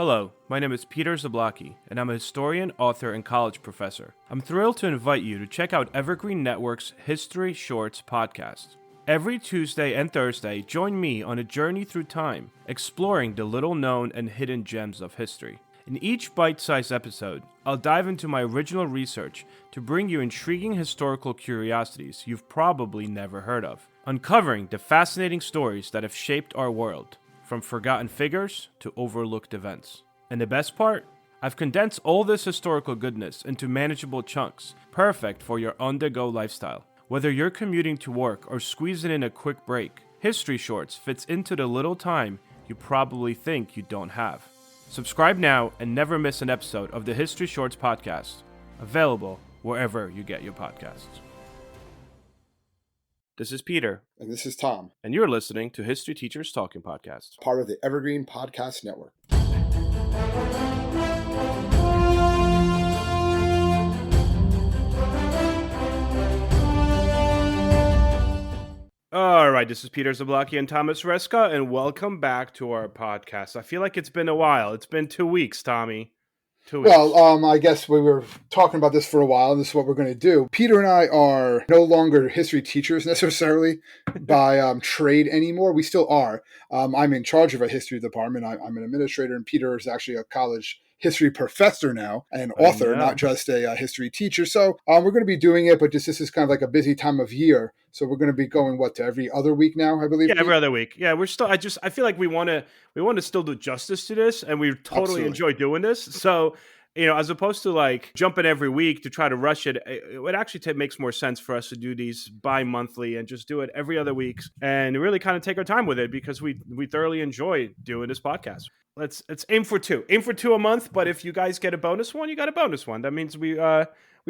Hello, my name is Peter Zablocki, and I'm a historian, author, and college professor. I'm thrilled to invite you to check out Evergreen Network's History Shorts podcast. Every Tuesday and Thursday, join me on a journey through time, exploring the little-known and hidden gems of history. In each bite-sized episode, I'll dive into my original research to bring you intriguing historical curiosities you've probably never heard of, uncovering the fascinating stories that have shaped our world, from forgotten figures to overlooked events. And the best part? I've condensed all this historical goodness into manageable chunks, perfect for your on-the-go lifestyle. Whether you're commuting to work or squeezing in a quick break, History Shorts fits into the little time you probably think you don't have. Subscribe now and never miss an episode of the History Shorts podcast, available wherever you get your podcasts. This is Peter. And this is Tom. And you're listening to History Teachers Talking Podcast, part of the Evergreen Podcast Network. All right, this is Peter Zablocki and Thomas Reska, and welcome back to our podcast. I feel like it's been a while. It's been 2 weeks, Tommy. 2 weeks. Well, I guess we were talking about this for a while, and this is what we're going to do. Peter and I are no longer history teachers necessarily by trade anymore. We still are. I'm in charge of a history department. I'm an administrator, and Peter is actually a college history professor now, and an author, not just a history teacher. So we're going to be doing it, but this is kind of like a busy time of year. So we're going to be going to every other week now, I believe. Yeah, every other week. Yeah, we're still. I feel like we want to still do justice to this, and we totally enjoy doing this. So, as opposed to like jumping every week to try to rush it, it would actually makes more sense for us to do these bi-monthly and just do it every other week and really kind of take our time with it, because we thoroughly enjoy doing this podcast. Let's aim for two. Aim for 2 a month, but if you guys get a bonus one, you got a bonus one. That means we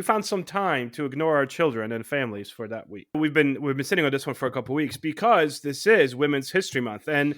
found some time to ignore our children and families for that week. We've been sitting on this one for a couple of weeks because this is Women's History Month, and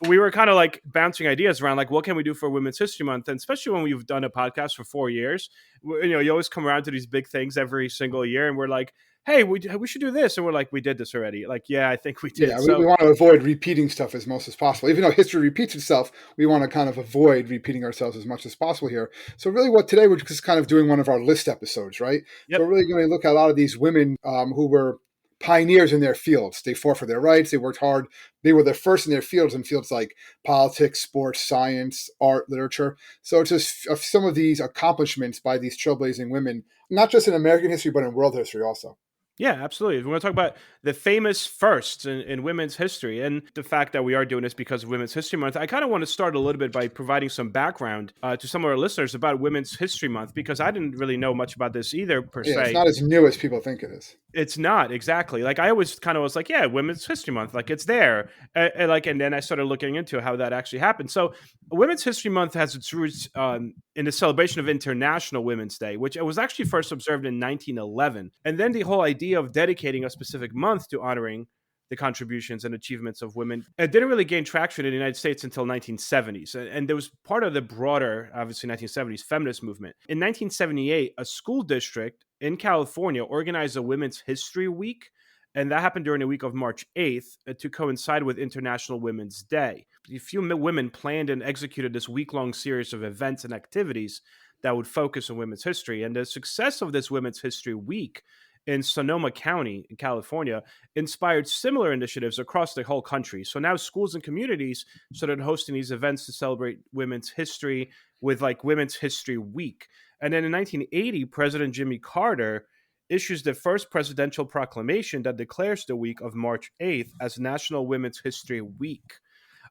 we were kind of like bouncing ideas around, like, what can we do for Women's History Month? And especially when we've done a podcast for 4 years, you always come around to these big things every single year, and we're like, hey, we should do this. And we're like, we did this already. Like, yeah, I think we did. Yeah, we want to avoid repeating stuff as much as possible. Even though history repeats itself, we want to kind of avoid repeating ourselves as much as possible here. So really today we're just kind of doing one of our list episodes, right? Yep. So we're really going to look at a lot of these women who were pioneers in their fields. They fought for their rights. They worked hard. They were the first in their fields, in fields like politics, sports, science, art, literature. So it's just some of these accomplishments by these trailblazing women, not just in American history, but in world history also. Yeah, absolutely. We're going to talk about the famous firsts in women's history, and the fact that we are doing this because of Women's History Month. I kind of want to start a little bit by providing some background to some of our listeners about Women's History Month, because I didn't really know much about this either, per se. It's not as new as people think it is. It's not, exactly. Like, I always kind of was like, yeah, Women's History Month, like, it's there. And then I started looking into how that actually happened. So Women's History Month has its roots in the celebration of International Women's Day, which was actually first observed in 1911. And then the whole idea of dedicating a specific month to honoring the contributions and achievements of women, it didn't really gain traction in the United States until 1970s. And there was part of the broader, obviously, 1970s feminist movement. In 1978, a school district in California organized a Women's History Week, and that happened during the week of March 8th to coincide with International Women's Day. A few women planned and executed this week-long series of events and activities that would focus on women's history. And the success of this Women's History Week in Sonoma County in California inspired similar initiatives across the whole country. So now schools and communities started hosting these events to celebrate women's history with like Women's History Week. And then in 1980, President Jimmy Carter issues the first presidential proclamation that declares the week of March 8th as National Women's History Week.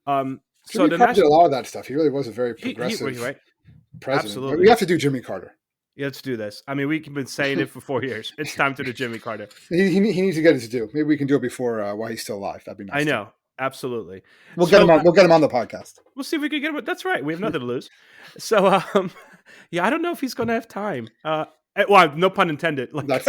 Jimmy Carter did a lot of that stuff. He really was a very progressive right? president. Absolutely. We have to do Jimmy Carter. Yeah, let's do this. I mean, we've been saying it for 4 years. It's time to do Jimmy Carter. He needs to get his due. Maybe we can do it before while he's still alive. That'd be nice. I know. Absolutely. We'll get him on the podcast. We'll see if we can get him. That's right. We have nothing to lose. So, yeah, I don't know if he's going to have time. Well, no pun intended. Like, that's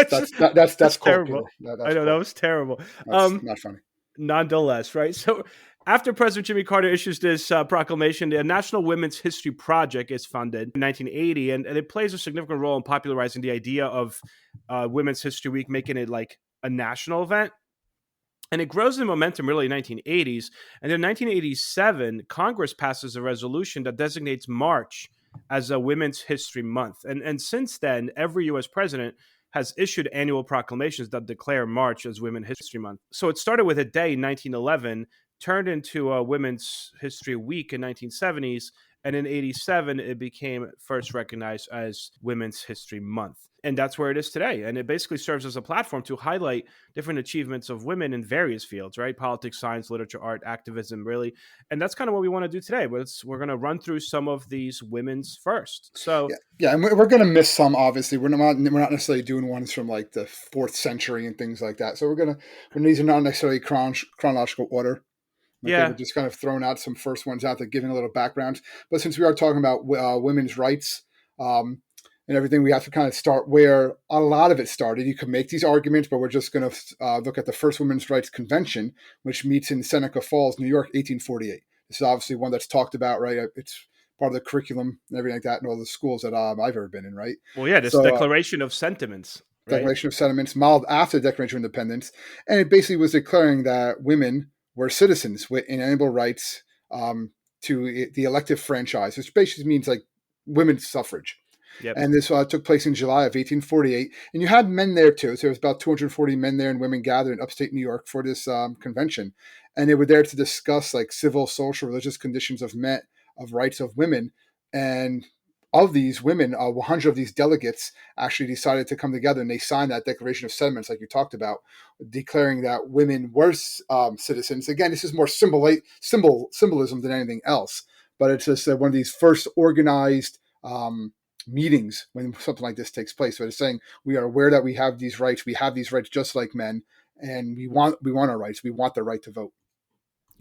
terrible. That's I know, that was terrible. That's not funny. Nonetheless, right? So after President Jimmy Carter issues this proclamation, the National Women's History Project is funded in 1980, and it plays a significant role in popularizing the idea of Women's History Week, making it like a national event. And it grows in momentum really in the 1980s. And in 1987, Congress passes a resolution that designates March as a Women's History Month. And since then, every U.S. president has issued annual proclamations that declare March as Women's History Month. So it started with a day in 1911, turned into a Women's History Week in 1970s, and in 87 it became first recognized as Women's History Month. And that's where it is today. And it basically serves as a platform to highlight different achievements of women in various fields, right? Politics, science, literature, art, activism, really. And that's kind of what we want to do today. We're going to run through some of these women's first. So yeah, and we're going to miss some. Obviously, we're not necessarily doing ones from like the 4th century and things like that. So these are not necessarily chronological order. Okay, we're yeah, just kind of throwing out some first ones out there, giving a little background. But since we are talking about women's rights um, and everything, we have to kind of start where a lot of it started. You could make these arguments, but we're just going to look at the first Women's Rights Convention, which meets in Seneca Falls, New York, 1848. This is obviously one that's talked about, right? It's part of the curriculum and everything like that in all the schools that I've ever been in, right? well, yeah, this So Declaration of Sentiments, right? Declaration of Sentiments, modeled after the Declaration of Independence, and it basically was declaring that women were citizens with inalienable rights to the elective franchise, which basically means like women's suffrage. Yep. And this took place in July of 1848. And you had men there too. So there was about 240 men there and women gathered in upstate New York for this convention. And they were there to discuss like civil, social, religious conditions of men, of rights of women. And of these women, 100 of these delegates actually decided to come together and they signed that Declaration of Sentiments, like you talked about, declaring that women were citizens. Again, this is more symbolism than anything else, but it's just one of these first organized meetings when something like this takes place. So it's saying we are aware that we have these rights. We have these rights just like men, and we want our rights. We want the right to vote.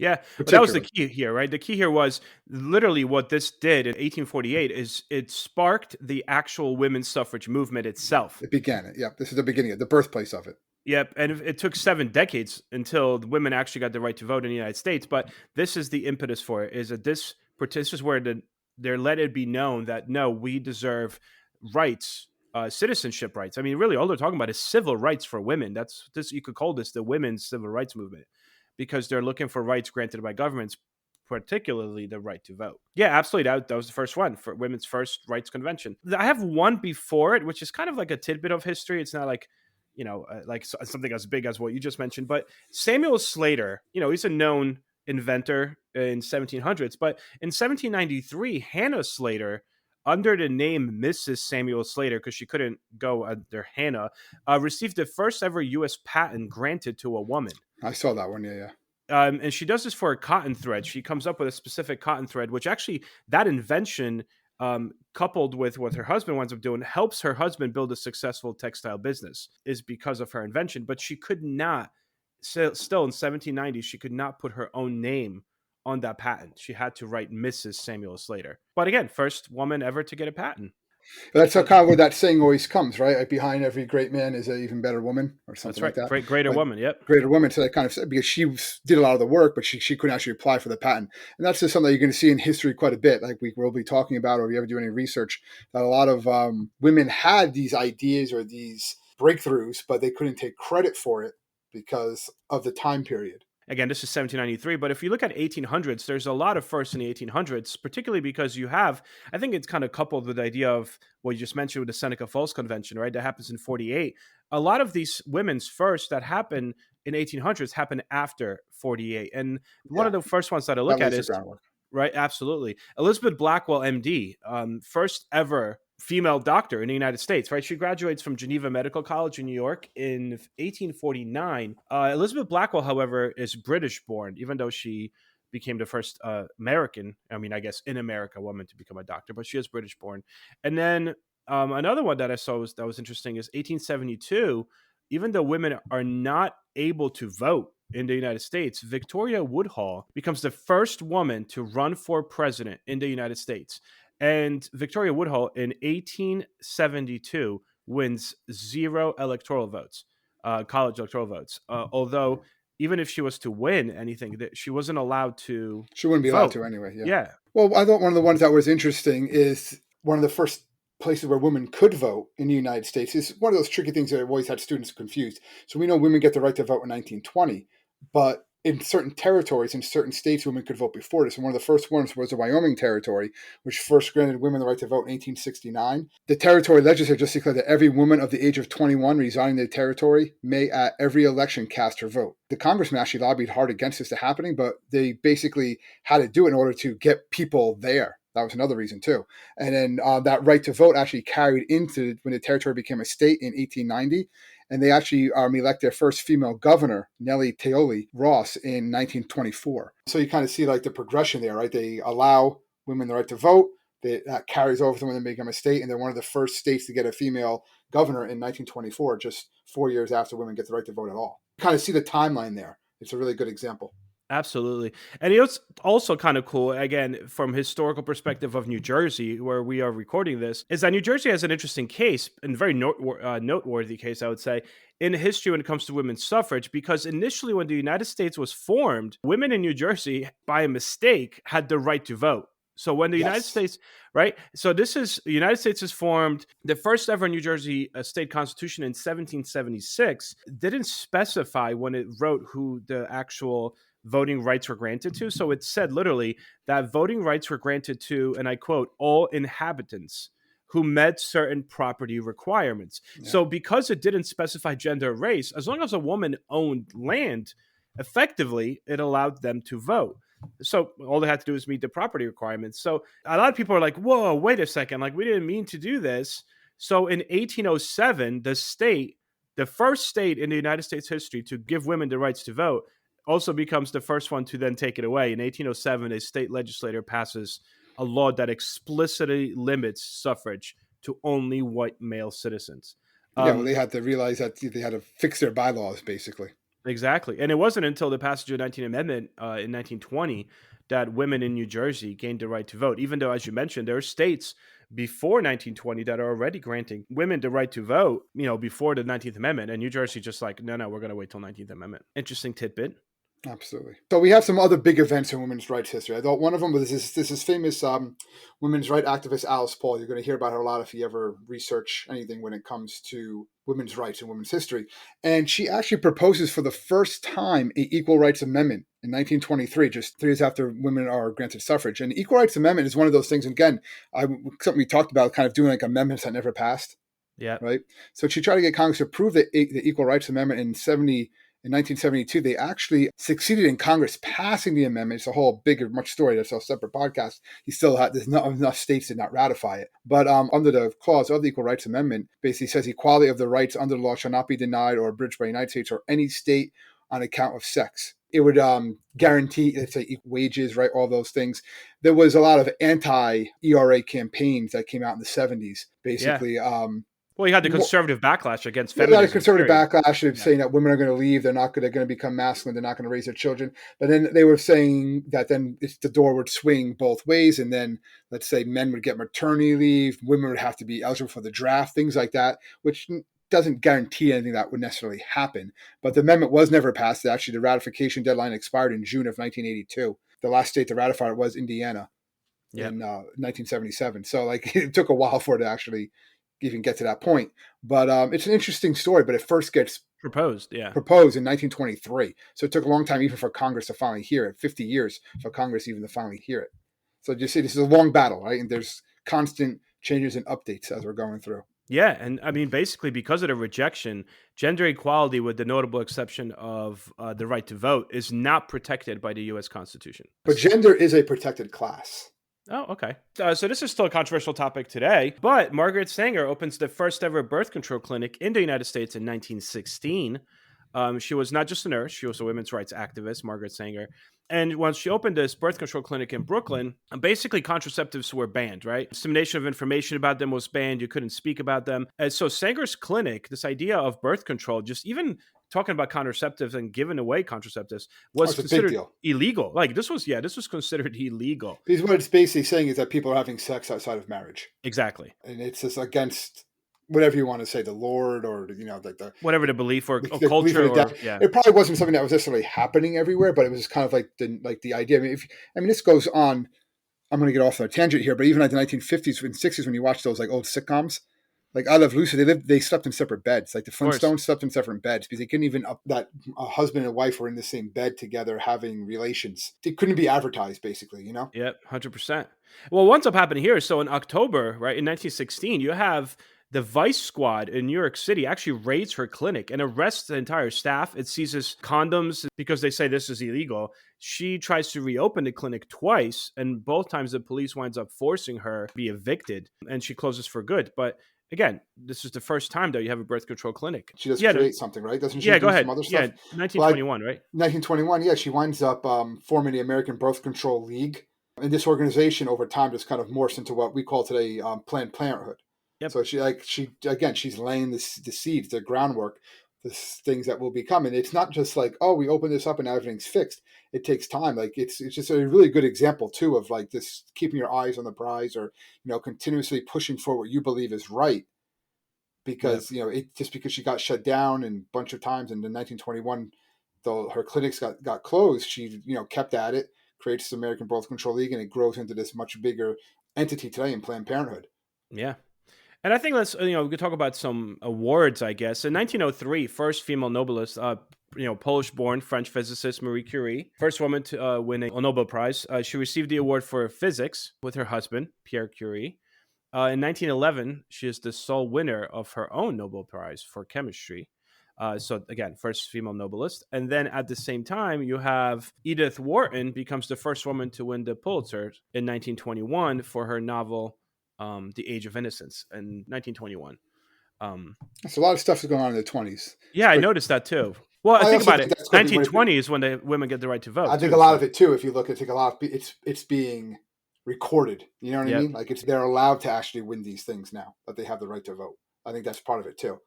Yeah, but that was the Particularly, key here, right? The key here was literally what this did in 1848 is it sparked the actual women's suffrage movement itself. it began it. Yeah, this is the beginning of the birthplace of it. Yep, and it took 7 decades until the women actually got the right to vote in the United States. But this is the impetus for it: is that this is where they're let it be known that no, we deserve rights, citizenship rights. I mean, really, all they're talking about is civil rights for women. That's this you could call this the women's civil rights movement because they're looking for rights granted by governments, particularly the right to vote. Yeah, absolutely. That was the first one for women's first rights convention. I have one before it, which is kind of like a tidbit of history. It's not like like something as big as what you just mentioned. But Samuel Slater, he's a known inventor in 1700s, but in 1793, Hannah Slater, under the name Mrs. Samuel Slater, because she couldn't go under Hannah, received the first ever U.S. patent granted to a woman. I saw that one. Yeah, yeah. And she does this for a cotton thread. She comes up with a specific cotton thread, which actually that invention, coupled with what her husband winds up doing, helps her husband build a successful textile business, is because of her invention. But she could not, still in 1790, she could not put her own name on that patent. She had to write Mrs. Samuel Slater. But again, first woman ever to get a patent. That's how kind of where that saying always comes, right? Like behind every great man is an even better woman, or That's something like right. that. Greater Like woman. Yep. greater woman. So that kind of said because she did a lot of the work, but she couldn't actually apply for the patent. And that's just something that you're going to see in history quite a bit. Like we will be talking about, or if you ever do any research, that a lot of women had these ideas or these breakthroughs, but they couldn't take credit for it because of the time period. Again, this is 1793, but if you look at 1800s, there's a lot of firsts in the 1800s, particularly because you have, I think it's kind of coupled with the idea of what you just mentioned with the Seneca Falls Convention, right? That happens in 48. A lot of these women's firsts that happen in 1800s happen after 48. And one Yeah, of the first ones that I that look at lays the is, groundwork. right, absolutely. Elizabeth Blackwell, MD, first ever female doctor in the United States, right? She graduates from Geneva Medical College in New York in 1849. Elizabeth Blackwell, however, is British born, even though she became the first American, I mean, I guess in America, woman to become a doctor, but she is British born. And then another one that I saw that was interesting is 1872. Even though women are not able to vote in the United States, Victoria Woodhull becomes the first woman to run for president in the United States. And Victoria Woodhull in 1872 wins 0 electoral votes, college electoral votes. Although, even if she was to win anything, that she wasn't allowed to She wouldn't be allowed vote. to anyway. Yeah. Yeah, Well, I thought one of the ones that was interesting is one of the first places where women could vote in the United States. Is one of those tricky things that have always had students confused. So we know women get the right to vote in 1920, but in certain territories, in certain states, women could vote before this. And one of the first ones was the Wyoming Territory, which first granted women the right to vote in 1869. The territory legislature just declared that every woman of the age of 21 residing in the territory may at every election cast her vote. The congressman actually lobbied hard against this happening, but they basically had to do it in order to get people there. That was another reason too. And then that right to vote actually carried into when the territory became a state in 1890. And they actually elect their first female governor, Nellie Teoli Ross, in 1924. So you kind of see like the progression there, right? They allow women the right to vote. That carries over to when they become a state. And they're one of the first states to get a female governor in 1924, just 4 years after women get the right to vote at all. You kind of see the timeline there. It's a really good example. Absolutely. And it's also kind of cool, again, from historical perspective of New Jersey, where we are recording this, is that New Jersey has an interesting case, and very noteworthy case, I would say, in history when it comes to women's suffrage, because initially when the United States was formed, women in New Jersey, by a mistake, had the right to vote. So when the United States, right? So the United States is formed. The first ever New Jersey state constitution in 1776 didn't specify when it wrote who the actual voting rights were granted to. So it said literally that voting rights were granted to, and I quote, all inhabitants who met certain property requirements. Yeah. So because it didn't specify gender or race, as long as a woman owned land, effectively, it allowed them to vote. So all they had to do was meet the property requirements. So a lot of people are like, whoa, wait a second. Like, we didn't mean to do this. So in 1807, the first state in the United States history to give women the rights to vote, also becomes the first one to then take it away. In 1807, a state legislature passes a law that explicitly limits suffrage to only white male citizens. They had to realize that they had to fix their bylaws, basically. Exactly. And it wasn't until the passage of the 19th Amendment in 1920 that women in New Jersey gained the right to vote, even though, as you mentioned, there are states before 1920 that are already granting women the right to vote, before the 19th Amendment. And New Jersey just like, no, we're going to wait till 19th Amendment. Interesting tidbit. Absolutely. So we have some other big events in women's rights history. I thought one of them was this famous women's rights activist Alice Paul. You're going to hear about her a lot if you ever research anything when it comes to women's rights and women's history. And she actually proposes for the first time an equal rights amendment in 1923, just 3 years after women are granted suffrage. And the equal rights amendment is one of those things, again, something we talked about, kind of doing like amendments that never passed. Yeah. Right. So she tried to get Congress to approve the equal rights amendment in 1972, they actually succeeded in Congress passing the amendment. It's a whole bigger, much story. That's a separate podcast. There's not enough states did not ratify it. But under the clause of the Equal Rights Amendment, basically says equality of the rights under the law shall not be denied or abridged by the United States or any state on account of sex. It would guarantee, let's say, equal wages, right? All those things. There was a lot of anti-ERA campaigns that came out in the 70s, basically. Yeah. Well, you had the conservative backlash against feminism. You had a conservative backlash of saying that women are going to leave. They're going to become masculine. They're not going to raise their children. But then they were saying that then the door would swing both ways. And then, let's say, men would get maternity leave. Women would have to be eligible for the draft, things like that, which doesn't guarantee anything that would necessarily happen. But the amendment was never passed. Actually, the ratification deadline expired in June of 1982. The last state to ratify it was Indiana in 1977. So, it took a while for it to actually even get to that point. But it's an interesting story, but it first gets proposed in 1923. So it took a long time even for Congress to finally hear it, 50 years for Congress even to finally hear it. So you see, this is a long battle, right? And there's constant changes and updates as we're going through. Yeah, and I mean, basically, because of the rejection, gender equality, with the notable exception of the right to vote, is not protected by the U.S. Constitution. But gender is a protected class. Oh, okay. So this is still a controversial topic today, but Margaret Sanger opens the first ever birth control clinic in the United States in 1916. She was not just a nurse, she was a women's rights activist, Margaret Sanger. And once she opened this birth control clinic in Brooklyn, basically contraceptives were banned, right? Dissemination of information about them was banned. You couldn't speak about them. And so Sanger's clinic, this idea of birth control, just even talking about contraceptives and giving away contraceptives, was considered illegal. This was considered illegal. Because what it's basically saying is that people are having sex outside of marriage. Exactly. And it's just against whatever you want to say, the Lord, or whatever the belief or culture. It probably wasn't something that was necessarily happening everywhere, but it was kind of like the idea. I mean, this goes on. I'm going to get off on a tangent here, but even like the 1950s and 60s, when you watch those old sitcoms, like I Love Lucy, they slept in separate beds. Like the Of course. Flintstones slept in separate beds because they couldn't even that a husband and wife were in the same bed together having relations. It couldn't be advertised, basically. Yep, 100%. Well, what's up happening here? So in October, right, in 1916, you have the Vice Squad in New York City actually raids her clinic and arrests the entire staff. It seizes condoms because they say this is illegal. She tries to reopen the clinic twice, and both times the police winds up forcing her to be evicted, and she closes for good. But again, this is the first time that you have a birth control clinic. She does create something, right? Doesn't she? Yeah, go ahead. Some other stuff? 1921, right? 1921. Yeah, she winds up forming the American Birth Control League, and this organization over time just kind of morphs into what we call today Planned Parenthood. Yep. So she's laying the seeds, the groundwork, the things that will become. And it's not just like, oh, we open this up and everything's fixed. It takes time. Like it's just a really good example too of like this keeping your eyes on the prize, or continuously pushing for what you believe is right. Because it just because she got shut down and a bunch of times, and in 1921, though her clinics got closed, she kept at it, creates the American Birth Control League, and it grows into this much bigger entity today in Planned Parenthood. Yeah. And I think let's, we could talk about some awards, I guess. In 1903, first female Nobelist, Polish-born French physicist Marie Curie, first woman to win a Nobel Prize. She received the award for physics with her husband, Pierre Curie. In 1911, she is the sole winner of her own Nobel Prize for chemistry. So again, first female Nobelist. And then at the same time, you have Edith Wharton becomes the first woman to win the Pulitzer in 1921 for her novel, The Age of Innocence in 1921. So a lot of stuff is going on in the 20s. Yeah, I noticed that too. Well, I think about it. 1920 is when the women get the right to vote. I think a lot of it too. If you look, I think a lot of it's being recorded. You know what I mean? Like they're allowed to actually win these things now that they have the right to vote. I think that's part of it too.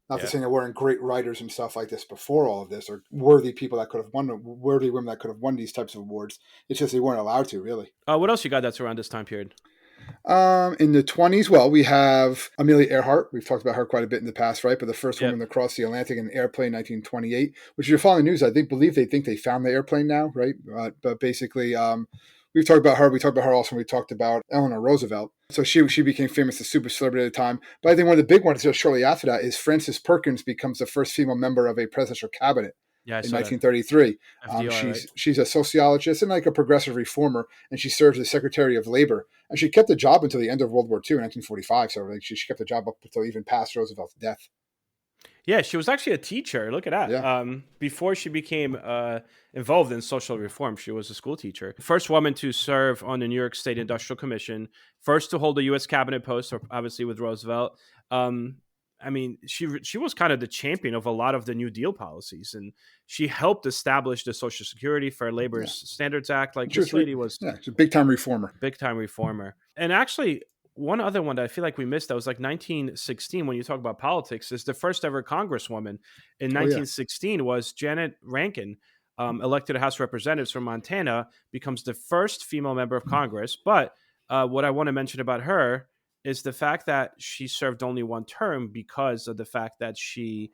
Not to say there weren't great writers and stuff like this before all of this, or worthy people that could have won, worthy women that could have won these types of awards. It's just they weren't allowed to, really. What else you got that's around this time period? In the 20s, well, we have Amelia Earhart. We've talked about her quite a bit in the past, right? But the first woman to cross the Atlantic in an airplane, 1928. Which, if you're following the news, I believe they found the airplane now, right? But basically, we've talked about her. We talked about her also when we talked about Eleanor Roosevelt. So she became famous, a super celebrity at the time. But I think one of the big ones just shortly after that is Frances Perkins becomes the first female member of a presidential cabinet. Yeah, in 1933. FDR, she's a sociologist and like a progressive reformer, and she serves as Secretary of Labor. And she kept the job until the end of World War II in 1945. So like, she kept the job up until even past Roosevelt's death. Yeah, she was actually a teacher. Look at that. Yeah. Before she became involved in social reform, she was a school teacher. First woman to serve on the New York State Industrial Commission. First to hold a U.S. cabinet post, obviously with Roosevelt. I mean, she was kind of the champion of a lot of the New Deal policies, and she helped establish the Social Security Fair Labor Standards Act. Like this lady was she's a big time reformer. And actually, one other one that I feel like we missed that was like 1916. When you talk about politics, is the first ever Congresswoman in 1916 was Janet Rankin, elected to House of Representatives from Montana, becomes the first female member of Congress. But what I want to mention about her is the fact that she served only one term because of the fact that she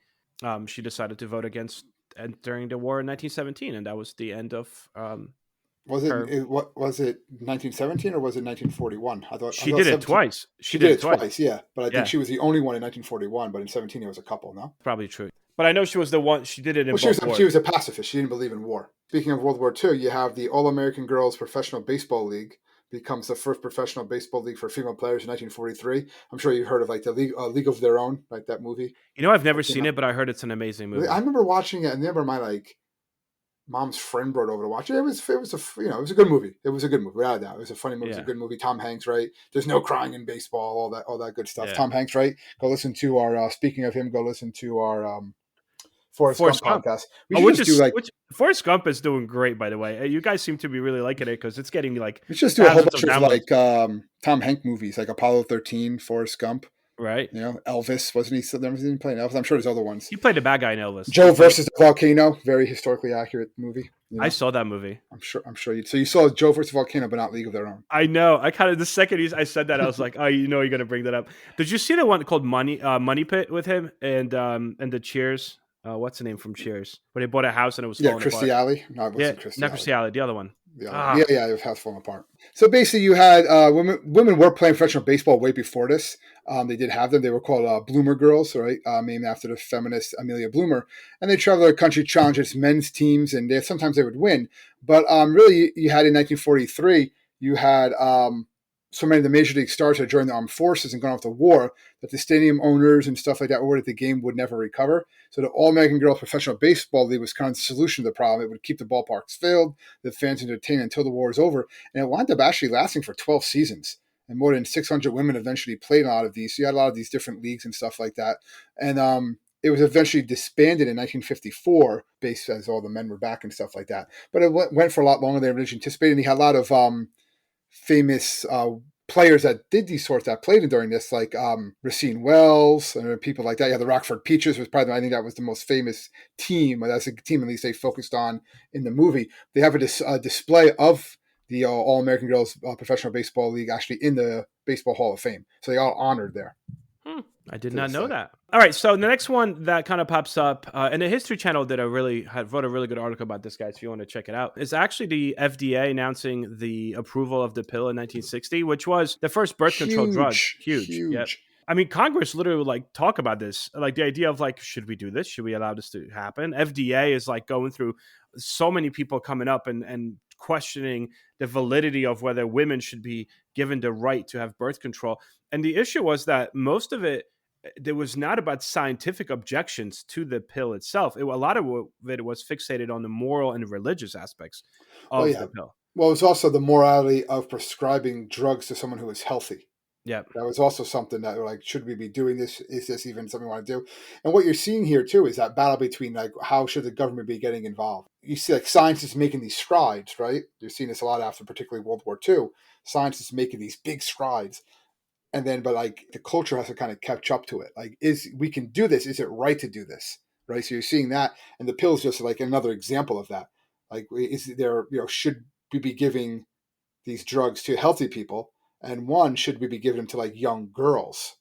decided to vote against during the war in 1917, and that was the end of. Was it 1917 or was it 1941? I thought she did it twice. She did it twice, yeah. But I think she was the only one in 1941. But in 17, it was a couple. No, probably true. But I know she was the one. She did it in. She was a pacifist. She didn't believe in war. Speaking of World War II, you have the All-American Girls Professional Baseball League. Becomes the first professional baseball league for female players in 1943. I'm sure you've heard of like the League of Their Own, like that movie. I've never seen it, but I heard it's an amazing movie. I remember watching it, and never my mom's friend brought over to watch it. It was a good movie. It was a good movie. Without a doubt, it was a funny movie. It was a good movie. Tom Hanks, right? There's no crying in baseball. All that good stuff. Yeah. Tom Hanks, right? Go listen to our. Speaking of him, go listen to our. Forrest Gump podcast. Forrest Gump is doing great, by the way. You guys seem to be really liking it because it's getting me like. We just do a whole bunch of like Tom Hanks movies, like Apollo 13, Forrest Gump. Right. Elvis, wasn't he? Never seen him playing Elvis. I'm sure there's other ones. He played a bad guy in Elvis. Joe versus the Volcano, very historically accurate movie. I saw that movie. I'm sure you. So you saw Joe versus the Volcano, but not League of Their Own. I know. I kind of the second I said that, I was like, oh, you're going to bring that up. Did you see the one called Money Pit with him and the Cheers? What's the name from Cheers? Where they bought a house and it was falling Christy apart. Alley. No, it wasn't Christy not Christy Alley. The other one. The other one. Ah, Yeah, it was falling apart. So basically, you had women were playing professional baseball way before this. They did have them. They were called Bloomer Girls, right? Named after the feminist Amelia Bloomer. And they traveled the country, challenged men's teams, and sometimes they would win. But really, you had in 1943, you had so many of the major league stars had joined the armed forces and gone off to war that the stadium owners and stuff like that were worried that the game would never recover. So the All-American Girls Professional Baseball League was kind of the solution to the problem. It would keep the ballparks filled, the fans entertained until the war is over. And it wound up actually lasting for 12 seasons. And more than 600 women eventually played a lot of these. So you had a lot of these different leagues and stuff like that. And it was eventually disbanded in 1954, based as all the men were back and stuff like that. But it went for a lot longer than originally anticipated. And you had a lot of famous players that did these sorts that played during this, like Racine Wells and people like that. Yeah, the Rockford Peaches was probably, I think that was the most famous team. That's a team at least they focused on in the movie. They have a display of the All-American Girls Professional Baseball League actually in the Baseball Hall of Fame. So they are honored there. I did not know that. All right, so the next one that kind of pops up, and the History Channel wrote a really good article about this, guys. If you want to check it out, it's actually the FDA announcing the approval of the pill in 1960, which was the first birth control drug. Huge. Yep. I mean, Congress literally would like talk about this, like the idea of like, should we do this? Should we allow this to happen? FDA is like going through so many people coming up and questioning the validity of whether women should be given the right to have birth control. And the issue was that most of it, there was not about scientific objections to the pill itself. A lot of it was fixated on the moral and religious aspects of the pill. Well, it's also the morality of prescribing drugs to someone who is healthy. Yeah. That was also something that like, should we be doing this? Is this even something we want to do? And what you're seeing here too is that battle between like, how should the government be getting involved? You see like science is making these strides, right? You're seeing this a lot after particularly World War II. Science is making these big strides. And then, but like the culture has to kind of catch up to it. Like, we can do this? Is it right to do this? Right. So you're seeing that, and the pill is just like another example of that. Like, is there, should we be giving these drugs to healthy people? And one, should we be giving them to like young girls?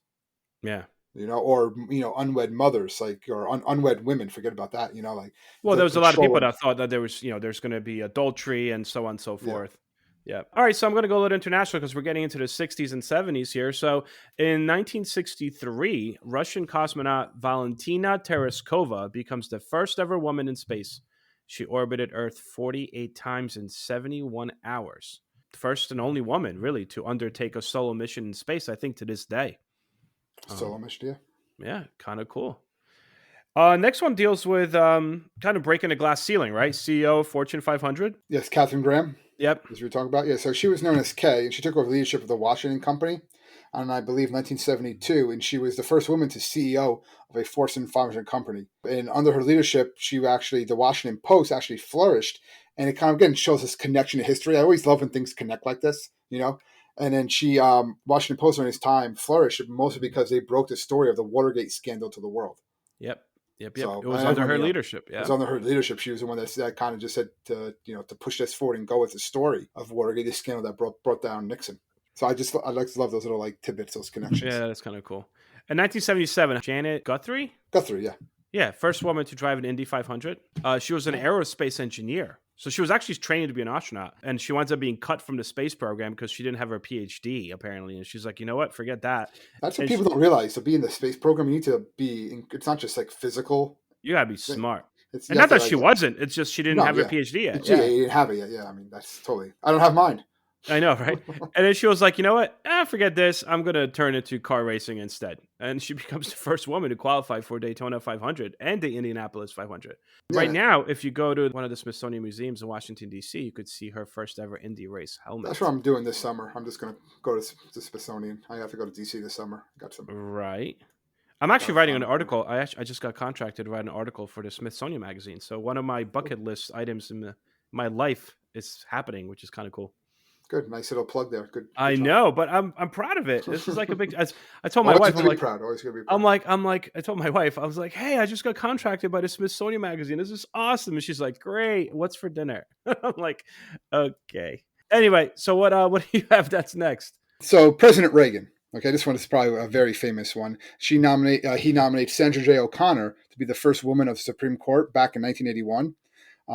Yeah. Or, unwed mothers, like, or unwed women, forget about that, like. Well, there was a lot of people that thought that there was, there's going to be adultery and so on and so forth. Yeah. Yeah. All right. So I'm going to go a little international because we're getting into the 60s and 70s here. So in 1963, Russian cosmonaut Valentina Tereshkova becomes the first ever woman in space. She orbited Earth 48 times in 71 hours. First and only woman, really, to undertake a solo mission in space, I think, to this day. Solo mission, yeah. Yeah, kind of cool. Next one deals with kind of breaking a glass ceiling, right? CEO of Fortune 500. Yes, Katharine Graham. Yep. As we were talking about. Yeah, so she was known as Kay, and she took over leadership of the Washington Company in, I believe, 1972, and she was the first woman to CEO of a Fortune 500 company. And under her leadership, the Washington Post actually flourished, and it kind of, again, shows this connection to history. I always love when things connect like this, And then Washington Post during this time flourished, mostly because they broke the story of the Watergate scandal to the world. Yep. So, it was under her leadership. Yeah. It was under her leadership. She was the one that kind of just said to push this forward and go with the story of Watergate, this scandal that brought down Nixon. So I like to love those little like tidbits, those connections. Yeah, that's kind of cool. In 1977, Janet Guthrie. Yeah. Yeah, first woman to drive an Indy 500. She was an aerospace engineer. So she was actually training to be an astronaut, and she winds up being cut from the space program because she didn't have her PhD, apparently. And she's like, you know what? Forget that. That's what people don't realize. To be in the space program, you need to be, it's not just like physical. You got to be smart. And not that she wasn't. It's just she didn't have her PhD yet. Yeah, you didn't have it yet. Yeah, I mean, that's totally, I don't have mine. I know, right? And then she was like, you know what? Forget this. I'm going to turn into car racing instead. And she becomes the first woman to qualify for Daytona 500 and the Indianapolis 500. Yeah. Right now, if you go to one of the Smithsonian museums in Washington, D.C., you could see her first ever Indy race helmet. That's what I'm doing this summer. I'm just going to go to the Smithsonian. I have to go to D.C. this summer. Got some. Right. I'm actually writing an article. I just got contracted to write an article for the Smithsonian magazine. So one of my bucket list items in my life is happening, which is kind of cool. Good, nice little plug there. Good. I know, but I'm proud of it. This is like a big. I told my wife, I'm like, proud. Always gonna be proud. I'm like, I told my wife, I was like, hey, I just got contracted by the Smithsonian magazine. This is awesome, and she's like, great. What's for dinner? I'm like, okay. Anyway, so what do you have that's next? So President Reagan. Okay, this one is probably a very famous one. He nominates Sandra J. O'Connor to be the first woman of the Supreme Court back in 1981.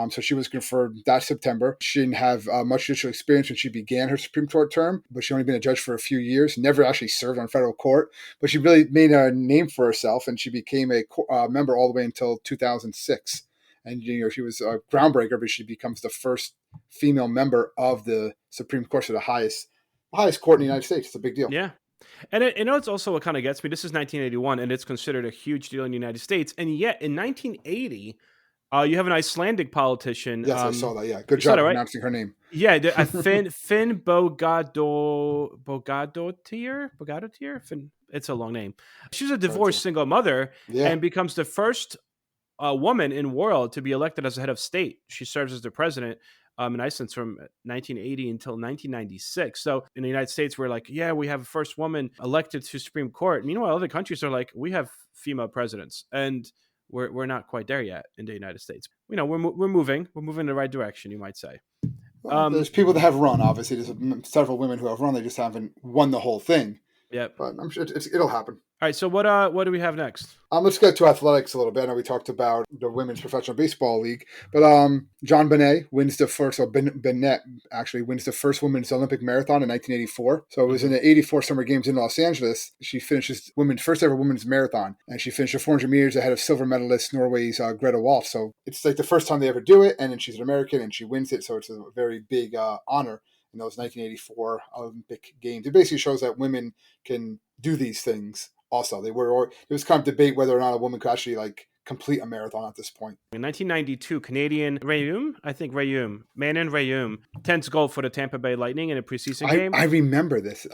So she was confirmed that September. She didn't have much judicial experience when she began her Supreme Court term, but she'd only been a judge for a few years, never actually served on federal court. But she really made a name for herself, and she became a member all the way until 2006. And she was a groundbreaker because she becomes the first female member of the Supreme Court, so the highest court in the United States. It's a big deal. Yeah. And it's also what kind of gets me. This is 1981, and it's considered a huge deal in the United States. And yet, in 1980, you have an Icelandic politician. Yes, I saw that. Yeah, good job pronouncing her name. Yeah, Finn Bogadottir. Finn, it's a long name. She's a divorced single mother and becomes the first woman in the world to be elected as the head of state. She serves as the president in Iceland from 1980 until 1996. So in the United States, we're like, yeah, we have a first woman elected to Supreme Court. Meanwhile, other countries are like, we have female presidents, and we're not quite there yet in the United States. We're moving in the right direction, you might say. Well, there's people that have run. Obviously, there's several women who have run. They just haven't won the whole thing. Yep. But I'm sure it'll happen. All right. So what do we have next? Let's get to athletics a little bit. I know we talked about the Women's Professional Baseball League, but JonBenet wins the first, or Bennett actually wins the first women's Olympic marathon in 1984. So it was in the 84 Summer Games in Los Angeles. She finishes first ever women's marathon, and she finished her 400 meters ahead of silver medalist Norway's Greta Wahl. So it's like the first time they ever do it, and then she's an American, and she wins it. So it's a very big honor in those 1984 Olympic Games. It basically shows that women can do these things. Also, there was kind of debate whether or not a woman could actually complete a marathon at this point. In 1992, Canadian Manon Rhéaume, 10th goal for the Tampa Bay Lightning in a preseason game. I remember this.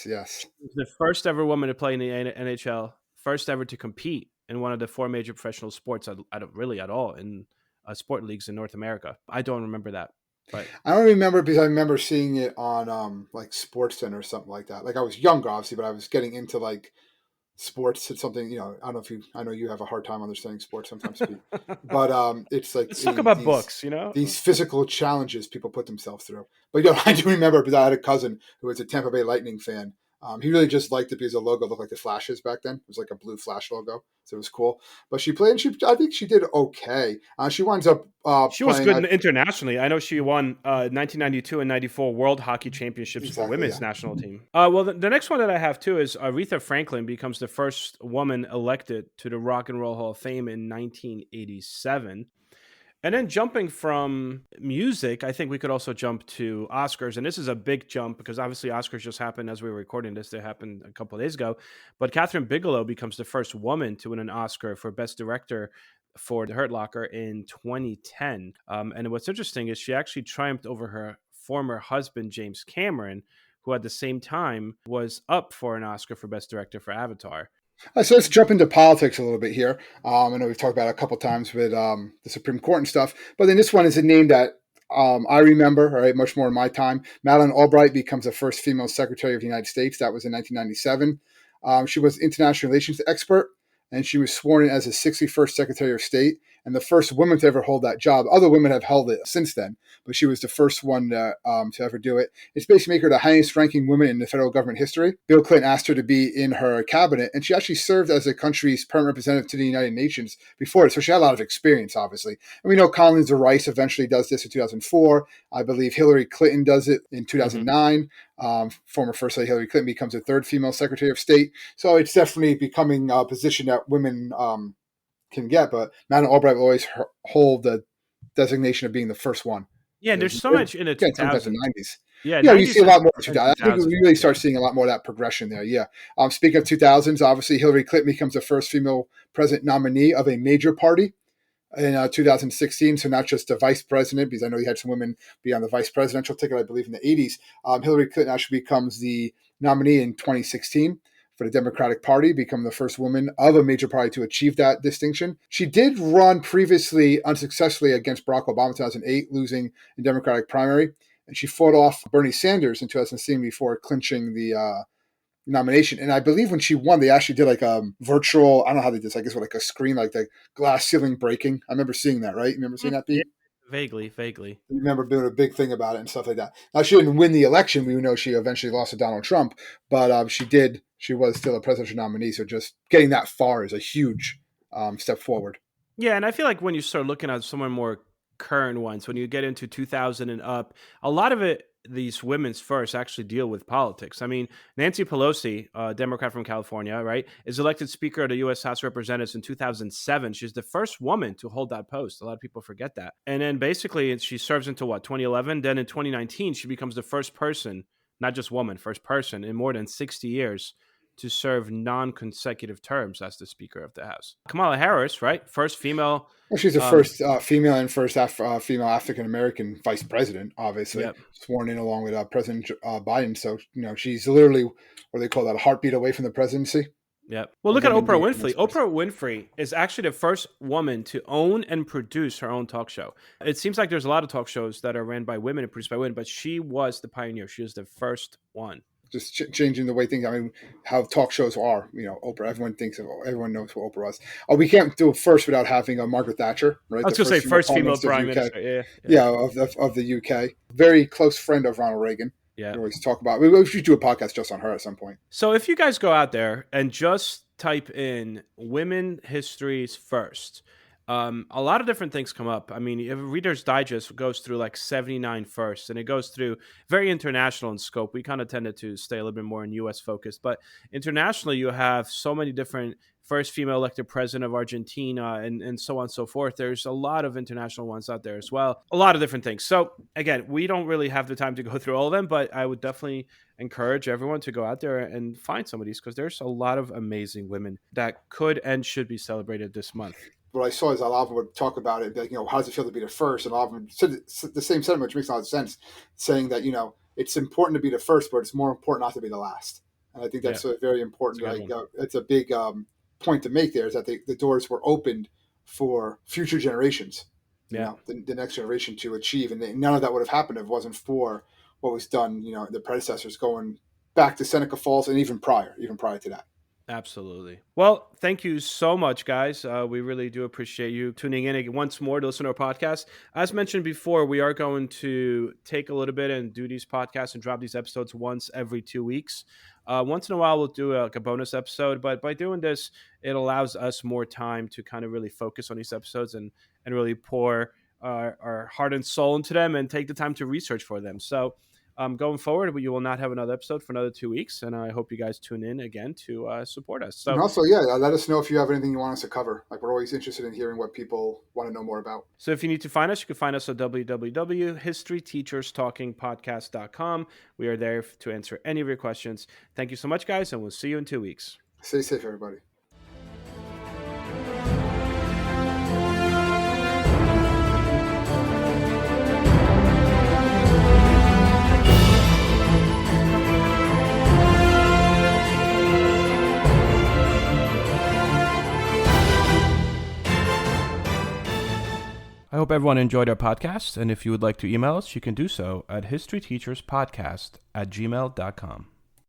Yes. The first ever woman to play in the NHL, first ever to compete in one of the four major professional sports at all in sport leagues in North America. I don't remember that. But I don't remember because I remember seeing it on SportsCenter or something like that. I was younger, obviously, but I was getting into sports. It's something, I know you have a hard time understanding sports sometimes, but it's like, let's talk about books, these physical challenges people put themselves through. But I do remember because I had a cousin who was a Tampa Bay Lightning fan. He really just liked it because the logo looked like the Flashes back then. It was like a blue Flash logo, so it was cool. But she played, and I think she did okay. She winds up. She was good internationally. I know she won 1992 and 94 World Hockey Championships for women's national team. Well, the next one that I have too is Aretha Franklin becomes the first woman elected to the Rock and Roll Hall of Fame in 1987. And then jumping from music, I think we could also jump to Oscars. And this is a big jump because obviously Oscars just happened as we were recording this. They happened a couple of days ago. But Catherine Bigelow becomes the first woman to win an Oscar for Best Director for The Hurt Locker in 2010. And what's interesting is she actually triumphed over her former husband, James Cameron, who at the same time was up for an Oscar for Best Director for Avatar. So let's jump into politics a little bit here. I know we've talked about it a couple of times with the Supreme Court and stuff, but then this one is a name that I remember, right, much more in my time. Madeleine Albright becomes the first female Secretary of the United States. That was in 1997. She was international relations expert, and she was sworn in as the 61st Secretary of State and the first woman to ever hold that job. Other women have held it since then, but she was the first one to ever do it. It's basically make her the highest ranking woman in the federal government history. Bill Clinton asked her to be in her cabinet, and she actually served as the country's permanent representative to the United Nations before it. So she had a lot of experience, obviously. And we know Condoleezza Rice eventually does this in 2004. I believe Hillary Clinton does it in 2009. Former First Lady Hillary Clinton becomes the third female Secretary of State. So it's definitely becoming a position that women can get, but Madeleine Albright will always hold the designation of being the first one. Yeah, there's so much in the 2000s. Yeah, you see a lot more. I think we really start seeing a lot more of that progression there. Yeah. Speaking of 2000s, obviously Hillary Clinton becomes the first female president nominee of a major party in 2016. So not just the vice president, because I know you had some women be on the vice presidential ticket, I believe in the 80s. Hillary Clinton actually becomes the nominee in 2016. For the Democratic Party, become the first woman of a major party to achieve that distinction. She did run previously unsuccessfully against Barack Obama in 2008, losing in Democratic primary. And she fought off Bernie Sanders in 2016 before clinching the nomination. And I believe when she won, they actually did a virtual, I don't know how they did this, I guess with a screen, like the glass ceiling breaking. I remember seeing that, right? You remember seeing that, Pete? Yeah. Vaguely. You remember doing a big thing about it and stuff like that. Now, she didn't win the election. We know she eventually lost to Donald Trump, but she was still a presidential nominee. So just getting that far is a huge step forward. Yeah, and I feel like when you start looking at someone more current ones, when you get into 2000 and up, a lot of it, these women's first actually deal with politics. I mean, Nancy Pelosi, a Democrat from California, right, is elected Speaker of the U.S. House of Representatives in 2007. She's the first woman to hold that post. A lot of people forget that. And then basically she serves into 2011. Then in 2019, she becomes the first person, not just woman, first person in more than 60 years to serve non-consecutive terms as the Speaker of the House. Kamala Harris, right? First female. Well, she's the first female and first female African-American vice president, obviously, sworn in along with President Biden. So, she's literally, what do they call that, a heartbeat away from the presidency. Yep. Well, look at Oprah Winfrey. Oprah Winfrey is actually the first woman to own and produce her own talk show. It seems like there's a lot of talk shows that are ran by women and produced by women, but she was the pioneer. She was the first one. Just changing the way things, how talk shows are, Oprah, everyone knows who Oprah was. We can't do it first without having Margaret Thatcher, right? I was going to say first female prime minister. Of the UK. Very close friend of Ronald Reagan. Yeah. We always talk about, we should do a podcast just on her at some point. So if you guys go out there and just type in women histories first, a lot of different things come up. I mean, Reader's Digest goes through like 79 first, and it goes through very international in scope. We kind of tended to stay a little bit more in U.S. focused, but internationally, you have so many different first female elected president of Argentina and so on and so forth. There's a lot of international ones out there as well. A lot of different things. So again, we don't really have the time to go through all of them, but I would definitely encourage everyone to go out there and find some of these because there's a lot of amazing women that could and should be celebrated this month. What I saw is a lot of them would talk about it, like, how does it feel to be the first? And a lot of them said the same sentiment, which makes a lot of sense, saying that, it's important to be the first, but it's more important not to be the last. And I think that's a very important, it's a big point to make there, is that the doors were opened for future generations, the next generation to achieve. And none of that would have happened if it wasn't for what was done, the predecessors going back to Seneca Falls and even prior to that. Absolutely. Well, thank you so much, guys. We really do appreciate you tuning in once more to listen to our podcast. As mentioned before, we are going to take a little bit and do these podcasts and drop these episodes once every 2 weeks. Once in a while, we'll do a bonus episode, but by doing this, it allows us more time to kind of really focus on these episodes and really pour our heart and soul into them and take the time to research for them. So going forward, you will not have another episode for another 2 weeks, and I hope you guys tune in again to support us. So, and also, let us know if you have anything you want us to cover. Like, we're always interested in hearing what people want to know more about. So if you need to find us, you can find us at www.historyteacherstalkingpodcast.com. We are there to answer any of your questions. Thank you so much, guys, and we'll see you in 2 weeks. Stay safe, everybody. I hope everyone enjoyed our podcast, and if you would like to email us, you can do so at historyteacherspodcast@gmail.com.